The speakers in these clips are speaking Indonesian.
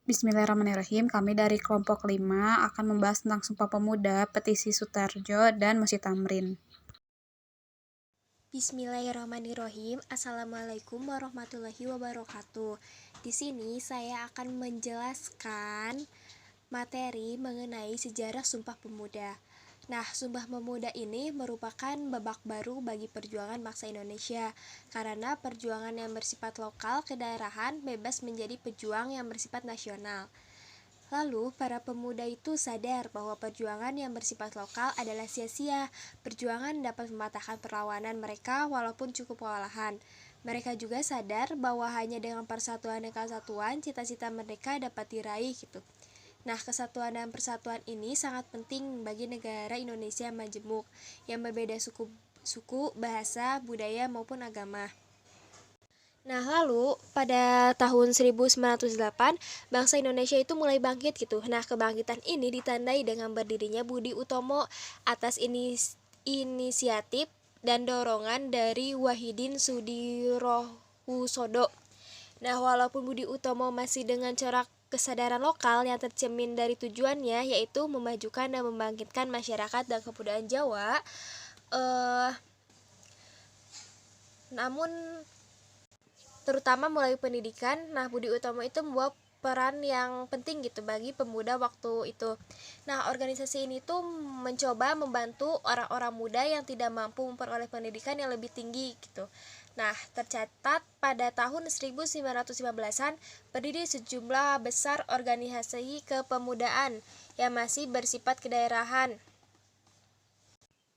Bismillahirrahmanirrahim. Kami dari kelompok 5 akan membahas tentang Sumpah Pemuda, Petisi Sutarjo, dan Masjid Tamrin. Bismillahirrahmanirrahim. Assalamualaikum warahmatullahi wabarakatuh. Di sini saya akan menjelaskan materi mengenai sejarah Sumpah Pemuda. Nah, Sumpah Pemuda ini merupakan babak baru bagi perjuangan bangsa Indonesia, karena perjuangan yang bersifat lokal kedaerahan bebas menjadi pejuang yang bersifat nasional. Lalu, para pemuda itu sadar bahwa perjuangan yang bersifat lokal adalah sia-sia. Perjuangan dapat mematahkan perlawanan mereka walaupun cukup kewalahan. Mereka juga sadar bahwa hanya dengan persatuan dan kesatuan, cita-cita mereka dapat diraih gitu. Nah, kesatuan dan persatuan ini sangat penting bagi negara Indonesia majemuk, yang berbeda suku, bahasa, budaya, maupun agama. Nah, lalu pada tahun 1908, bangsa Indonesia itu mulai bangkit gitu. Nah, kebangkitan ini ditandai dengan berdirinya Budi Utomo atas inisiatif dan dorongan dari Wahidin Sudirohusodo. Nah, walaupun Budi Utomo masih dengan corak kesadaran lokal yang tercermin dari tujuannya, yaitu memajukan dan membangkitkan masyarakat dan kebudayaan Jawa, namun terutama melalui pendidikan. Nah, Budi Utomo itu membawa peran yang penting gitu bagi pemuda waktu itu. Nah, organisasi ini tuh mencoba membantu orang-orang muda yang tidak mampu memperoleh pendidikan yang lebih tinggi gitu. Nah, tercatat pada tahun 1915-an berdiri sejumlah besar organisasi kepemudaan yang masih bersifat kedaerahan.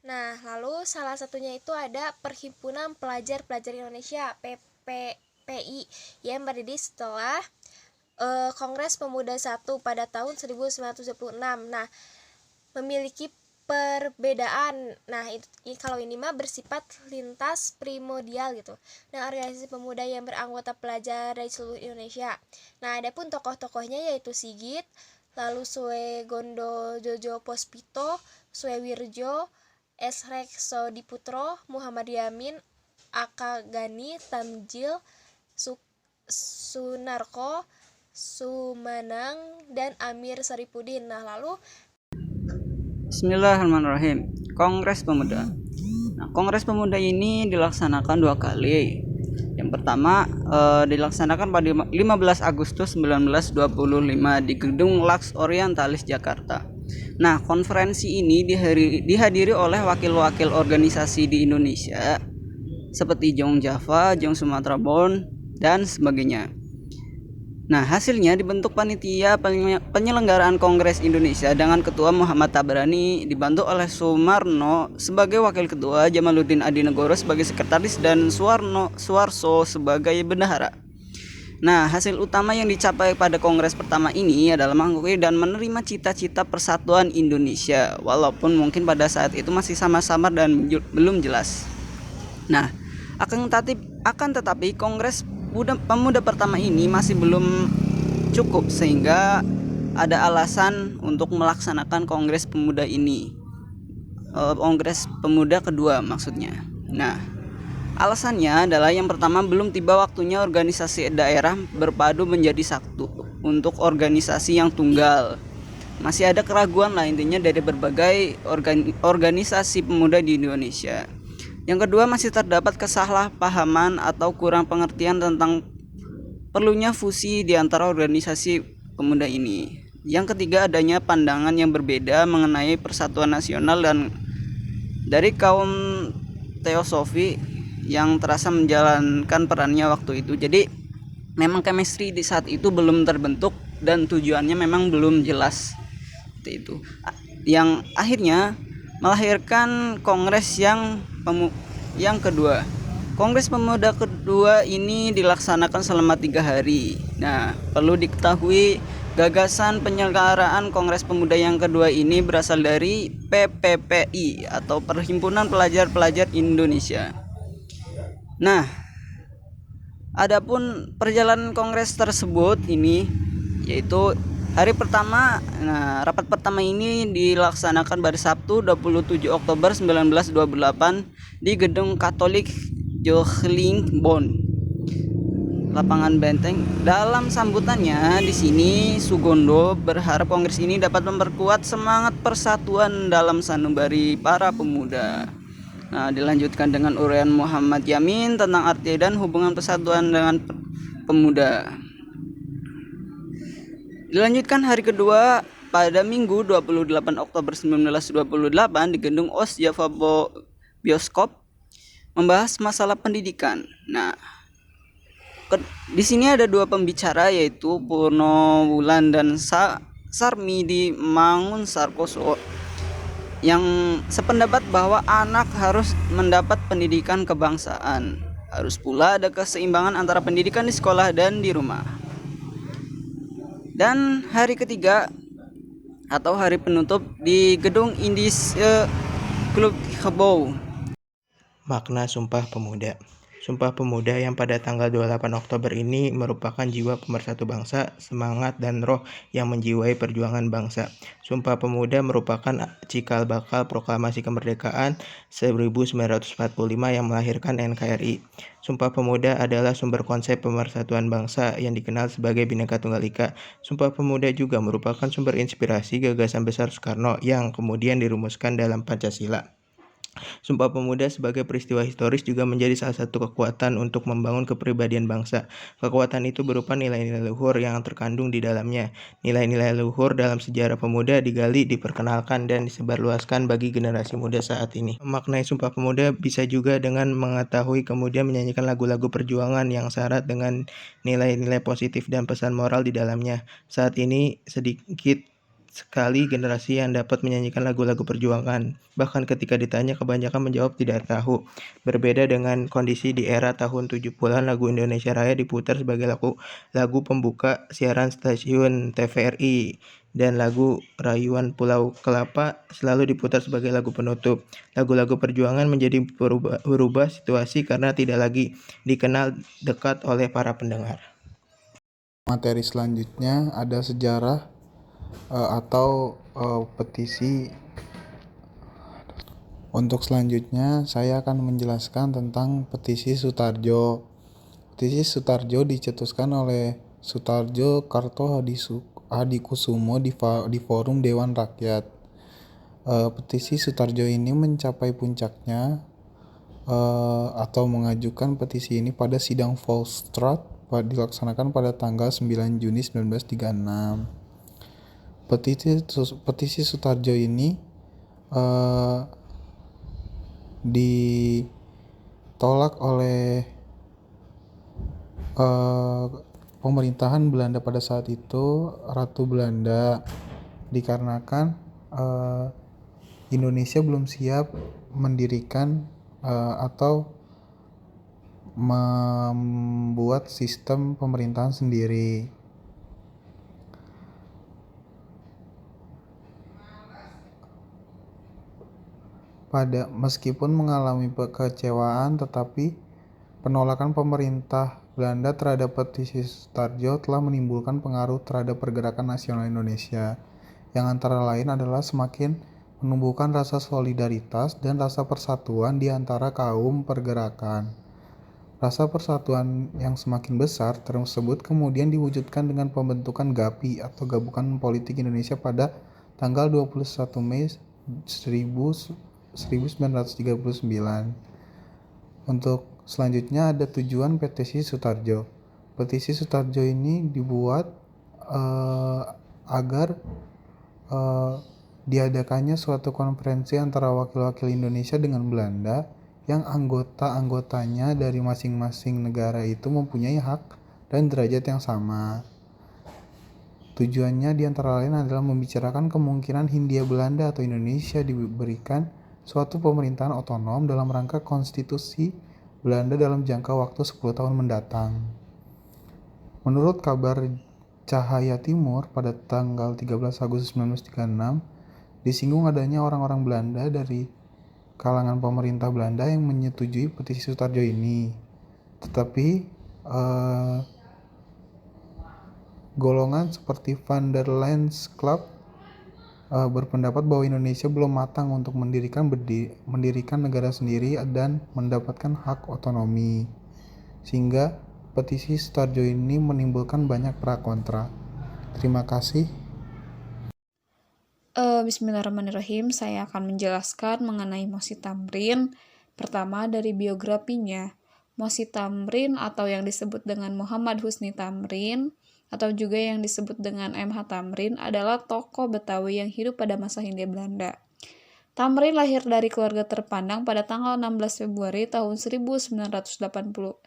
Nah, lalu salah satunya itu ada Perhimpunan Pelajar-Pelajar Indonesia PPI yang berdiri setelah Kongres Pemuda I pada tahun 1926. Nah, memiliki perbedaan. Nah, kalau ini mah bersifat lintas primordial gitu. Nah, organisasi pemuda yang beranggota pelajar dari seluruh Indonesia. Nah, adapun tokoh-tokohnya yaitu Sigit, lalu Sue Gondo Jojo Pospito, Sue Wirjo, S. Rekso Diputro, Muhammad Yamin, Aka Gani, Tamjil, Sunarko, Sumanang, dan Amir Saripudin. Nah, lalu Bismillahirrahmanirrahim. Kongres Pemuda. Nah, Kongres Pemuda ini dilaksanakan 2 kali. Yang pertama dilaksanakan pada 15 Agustus 1925 di Gedung Lux Orientalis Jakarta. Nah, konferensi ini dihadiri oleh wakil-wakil organisasi di Indonesia seperti Jong Java, Jong Sumatera Born, dan sebagainya. Nah, hasilnya dibentuk panitia penyelenggaraan Kongres Indonesia dengan Ketua Muhammad Tabrani, dibantu oleh Sumarno sebagai Wakil Ketua, Jamaluddin Adinegoro sebagai Sekretaris, dan Suarso sebagai Bendahara. Nah, hasil utama yang dicapai pada Kongres pertama ini adalah mengakui dan menerima cita-cita persatuan Indonesia, walaupun mungkin pada saat itu masih samar-samar dan belum jelas. Nah, akan tetapi Kongres Pemuda pertama ini masih belum cukup, sehingga ada alasan untuk melaksanakan Kongres Pemuda ini, Kongres Pemuda kedua maksudnya. Nah, alasannya adalah yang pertama, belum tiba waktunya organisasi daerah berpadu menjadi satu untuk organisasi yang tunggal. Masih ada keraguan lah intinya dari berbagai organisasi pemuda di Indonesia. Yang kedua, masih terdapat kesalahpahaman atau kurang pengertian tentang perlunya fusi di antara organisasi pemuda ini. Yang ketiga, adanya pandangan yang berbeda mengenai persatuan nasional dan dari kaum teosofi yang terasa menjalankan perannya waktu itu. Jadi memang chemistry di saat itu belum terbentuk dan tujuannya memang belum jelas. Seperti itu. Yang akhirnya melahirkan kongres yang kedua. Kongres Pemuda kedua ini dilaksanakan selama 3 hari. Nah, perlu diketahui gagasan penyelenggaraan Kongres Pemuda yang kedua ini berasal dari PPPI atau Perhimpunan Pelajar-Pelajar Indonesia. Nah, adapun perjalanan kongres tersebut ini yaitu hari pertama. Nah, rapat pertama ini dilaksanakan pada Sabtu 27 Oktober 1928 di Gedung Katolik Jochling Bonn. lapangan Benteng. Dalam sambutannya di sini Sugondo berharap kongres ini dapat memperkuat semangat persatuan dalam sanubari para pemuda. Nah, dilanjutkan dengan uraian Muhammad Yamin tentang arti dan hubungan persatuan dengan pemuda. Dilanjutkan hari kedua pada Minggu 28 Oktober 1928 di Gedung OS Java Bioskop membahas masalah pendidikan. Nah, di sini ada dua pembicara yaitu Purno Wulan dan Sarmi di Mangun Sarkoso yang sependapat bahwa anak harus mendapat pendidikan kebangsaan. Harus pula ada keseimbangan antara pendidikan di sekolah dan di rumah. Dan hari ketiga atau hari penutup di Gedung Indis Klub Kebau. Makna Sumpah Pemuda. Sumpah Pemuda yang pada tanggal 28 Oktober ini merupakan jiwa pemersatu bangsa, semangat dan roh yang menjiwai perjuangan bangsa. Sumpah Pemuda merupakan cikal bakal proklamasi kemerdekaan 1945 yang melahirkan NKRI. Sumpah Pemuda adalah sumber konsep pemersatuan bangsa yang dikenal sebagai Bhinneka Tunggal Ika. Sumpah Pemuda juga merupakan sumber inspirasi gagasan besar Soekarno yang kemudian dirumuskan dalam Pancasila. Sumpah Pemuda sebagai peristiwa historis juga menjadi salah satu kekuatan untuk membangun kepribadian bangsa. Kekuatan itu berupa nilai-nilai luhur yang terkandung di dalamnya. Nilai-nilai luhur dalam sejarah pemuda digali, diperkenalkan, dan disebarluaskan bagi generasi muda saat ini. Memaknai Sumpah Pemuda bisa juga dengan mengetahui kemudian menyanyikan lagu-lagu perjuangan yang syarat dengan nilai-nilai positif dan pesan moral di dalamnya. Saat ini sedikit sekali generasi yang dapat menyanyikan lagu-lagu perjuangan. Bahkan ketika ditanya kebanyakan menjawab tidak tahu. Berbeda dengan kondisi di era tahun 70-an, lagu Indonesia Raya diputar sebagai lagu pembuka siaran stasiun TVRI dan lagu Rayuan Pulau Kelapa selalu diputar sebagai lagu penutup. Lagu-lagu perjuangan menjadi berubah situasi karena tidak lagi dikenal dekat oleh para pendengar. Materi selanjutnya ada sejarah atau petisi. Untuk selanjutnya saya akan menjelaskan tentang petisi Sutarjo. Petisi Sutarjo dicetuskan oleh Sutarjo Karto Hadikusumo di Forum Dewan Rakyat. Petisi Sutarjo ini mencapai puncaknya atau mengajukan petisi ini pada sidang Volksraad dilaksanakan pada tanggal 9 Juni 1936. Petisi Sutarjo ini ditolak oleh pemerintahan Belanda pada saat itu, Ratu Belanda, dikarenakan Indonesia belum siap mendirikan atau membuat sistem pemerintahan sendiri. Meskipun mengalami kekecewaan, tetapi penolakan pemerintah Belanda terhadap petisi Sutarjo telah menimbulkan pengaruh terhadap pergerakan nasional Indonesia, yang antara lain adalah semakin menumbuhkan rasa solidaritas dan rasa persatuan di antara kaum pergerakan. Rasa persatuan yang semakin besar tersebut kemudian diwujudkan dengan pembentukan GAPI atau Gabungan Politik Indonesia pada tanggal 21 Mei 1939. Untuk selanjutnya ada tujuan petisi Sutarjo. Petisi Sutarjo ini dibuat agar diadakannya suatu konferensi antara wakil-wakil Indonesia dengan Belanda yang anggota-anggotanya dari masing-masing negara itu mempunyai hak dan derajat yang sama. Tujuannya diantara lain adalah membicarakan kemungkinan Hindia Belanda atau Indonesia diberikan suatu pemerintahan otonom dalam rangka konstitusi Belanda dalam jangka waktu 10 tahun mendatang. Menurut kabar Cahaya Timur pada tanggal 13 Agustus 1936, disinggung adanya orang-orang Belanda dari kalangan pemerintah Belanda yang menyetujui petisi Sutarjo ini. Tetapi golongan seperti Van der Leyen's Club berpendapat bahwa Indonesia belum matang untuk mendirikan negara sendiri dan mendapatkan hak otonomi, sehingga petisi Sutarjo ini menimbulkan banyak pro kontra. Terima kasih. Bismillahirrahmanirrahim, saya akan menjelaskan mengenai Mosi Tamrin. Pertama, dari biografinya. Mosi Tamrin atau yang disebut dengan Muhammad Husni Tamrin atau juga yang disebut dengan M.H. Tamrin adalah tokoh Betawi yang hidup pada masa Hindia Belanda. Tamrin lahir dari keluarga terpandang pada tanggal 16 Februari tahun 1894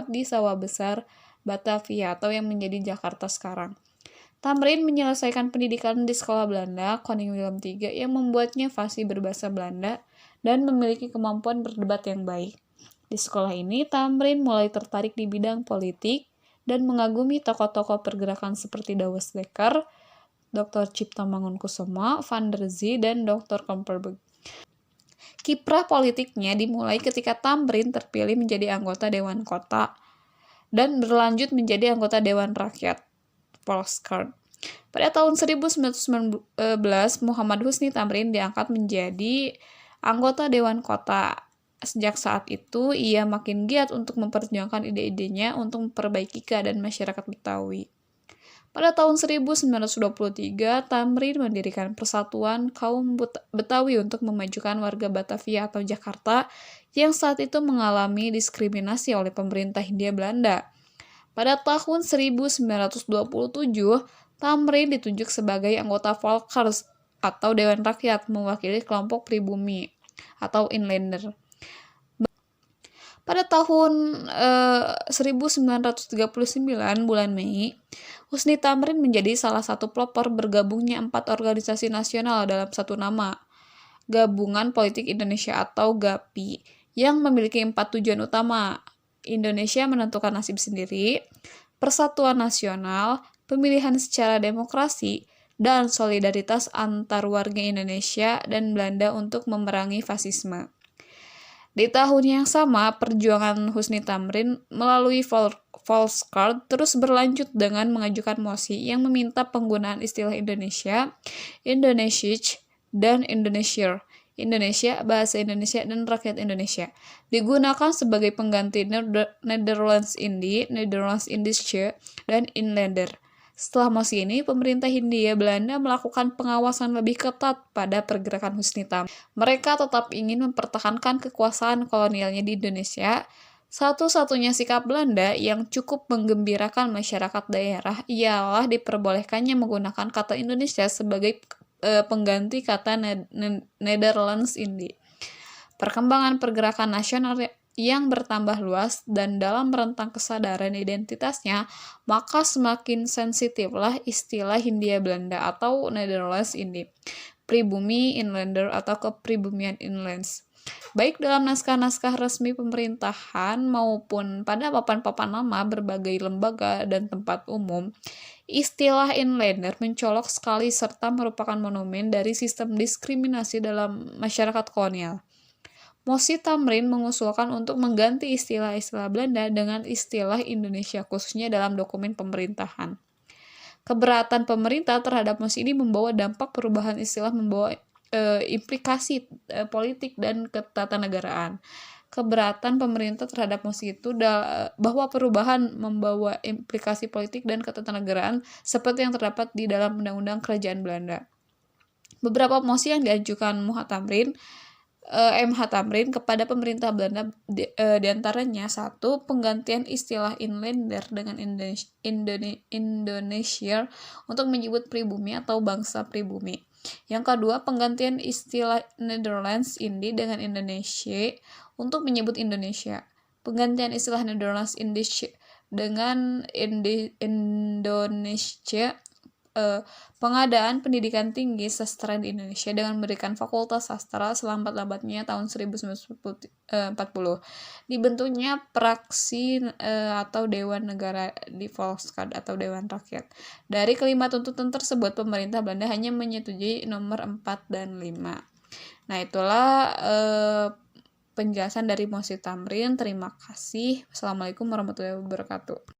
di Sawah Besar, Batavia atau yang menjadi Jakarta sekarang. Tamrin menyelesaikan pendidikan di sekolah Belanda, Koning Willem III, yang membuatnya fasih berbahasa Belanda dan memiliki kemampuan berdebat yang baik. Di sekolah ini, Tamrin mulai tertarik di bidang politik dan mengagumi tokoh-tokoh pergerakan seperti Douwe Dekker, Dr. Cipto Mangunkusumo, Van der Zie, dan Dr. Komperberg. Kiprah politiknya dimulai ketika Tamrin terpilih menjadi anggota Dewan Kota dan berlanjut menjadi anggota Dewan Rakyat. Volkskrant. Pada tahun 1919, Muhammad Husni Tamrin diangkat menjadi anggota Dewan Kota. Sejak saat itu, ia makin giat untuk memperjuangkan ide-idenya untuk memperbaiki keadaan masyarakat Betawi. Pada tahun 1923, Tamrin mendirikan Persatuan Kaum Betawi untuk memajukan warga Batavia atau Jakarta yang saat itu mengalami diskriminasi oleh pemerintah Hindia Belanda. Pada tahun 1927, Tamrin ditunjuk sebagai anggota Volkers atau Dewan Rakyat mewakili kelompok pribumi atau inlander. Pada tahun 1939 bulan Mei, Husni Tamrin menjadi salah satu pelopor bergabungnya 4 organisasi nasional dalam satu nama, Gabungan Politik Indonesia atau GAPI, yang memiliki 4 tujuan utama. Indonesia menentukan nasib sendiri, persatuan nasional, pemilihan secara demokrasi, dan solidaritas antar warga Indonesia dan Belanda untuk memerangi fasisme. Di tahun yang sama, perjuangan Husni Tamrin melalui Volkskrant terus berlanjut dengan mengajukan mosi yang meminta penggunaan istilah Indonesia, Indonesisch, dan Indonesier. Indonesia, bahasa Indonesia, dan rakyat Indonesia digunakan sebagai pengganti Nederlands-Indie, Nederlands-Indische, dan Inlander. Setelah mosi ini, pemerintah Hindia Belanda melakukan pengawasan lebih ketat pada pergerakan Husni Tamrin. Mereka tetap ingin mempertahankan kekuasaan kolonialnya di Indonesia. Satu-satunya sikap Belanda yang cukup menggembirakan masyarakat daerah ialah diperbolehkannya menggunakan kata Indonesia sebagai pengganti kata Nederlands-Indie. Perkembangan pergerakan nasional yang bertambah luas dan dalam rentang kesadaran identitasnya, maka semakin sensitiflah istilah Hindia Belanda atau Nederlands-Indie, pribumi Inlander atau kepribumian Inlands. Baik dalam naskah-naskah resmi pemerintahan maupun pada papan-papan nama berbagai lembaga dan tempat umum, istilah Inlander mencolok sekali serta merupakan monumen dari sistem diskriminasi dalam masyarakat kolonial. Mosi Tamrin mengusulkan untuk mengganti istilah-istilah Belanda dengan istilah Indonesia, khususnya dalam dokumen pemerintahan. Keberatan pemerintah terhadap mosi ini membawa dampak perubahan istilah, membawa implikasi politik dan ketatanegaraan. Keberatan pemerintah terhadap mosi itu bahwa perubahan membawa implikasi politik dan ketatanegaraan seperti yang terdapat di dalam Undang-Undang Kerajaan Belanda. Beberapa mosi yang diajukan M.H. Tamrin kepada pemerintah Belanda diantaranya 1. Penggantian istilah Inlander dengan Indonesier untuk menyebut pribumi atau bangsa pribumi. Yang kedua, penggantian istilah Nederlands-Indie dengan Indonesia untuk menyebut Indonesia. Penggantian istilah Nederlands-Indische dengan Indonesia. Pengadaan pendidikan tinggi sastra di Indonesia dengan memberikan fakultas sastra selambat-lambatnya tahun 1940. Dibentuknya praksi atau Dewan Negara di Volkskrant atau Dewan Rakyat. Dari kelima tuntutan tersebut, pemerintah Belanda hanya menyetujui nomor 4 dan 5. Nah, itulah penjelasan dari Mosi Tamrin. Terima kasih. Wassalamualaikum warahmatullahi wabarakatuh.